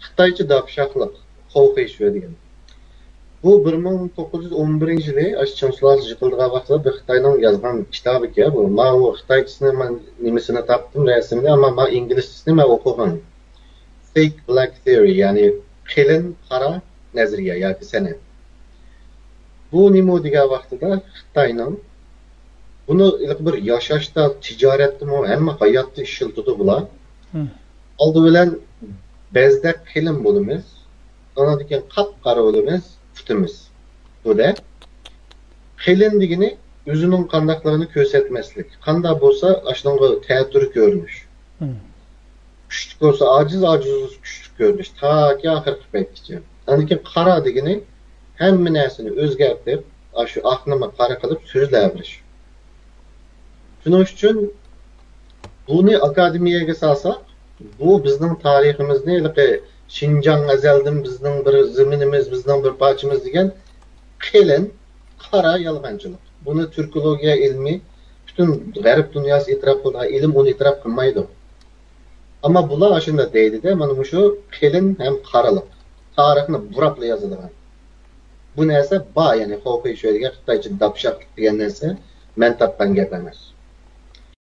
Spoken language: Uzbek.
Xitaycha dapşaqlıq, Xovxey şöyle degan. Bu 1911 yılı Çinsular yıkıldığı vaxtda bir Xitayning yazgan kitabı ki bu. Ma o Xitaycısını men nimisini tapdım resimde ama ma İngilizcesini men okugan. Fake Black Theory yani qilin qara nazariya yoki san'at. Bu nima degan vaqtida Xitayning bunu ilk bir yaşaşda, ticaretde mi, hamma hayatda işiltidi bular. Aldı bilen bezde qilin bo'limiz, ona degan qap-qara bo'limiz, tutimiz. Bu da qilin degini özünün qandaqligini ko'rsatmaslik. Qanda bo'lsa, aşınғы teatr görünüş. Küçük olsa aciz küçük görünüş. Ta ki ahirki paytgacha. Aniki qara degini hamma narsani o'zgartirib, shu aqlni qara qilib so'zlay bilish. Shuning uchun buni akademiyaga salsak, bu bizning tariximizni, Şinjan ezelden bizning bir zeminimiz, bizning bir parçamız degan qilin qara yolg'onchilik. Buni Türkologiya ilmi, bütün g'arb dunyosi e'tirof qilgan ilm uni e'tirof qilmaydi. Ama bular aslında deydi de, mana shu qilin ham qaraliq. Tarixni burab yozilgan. Bu narsa ba, yani Xovxey şöyle degan Xitoycha dapşaqlik degan narsa men topgan gap emas.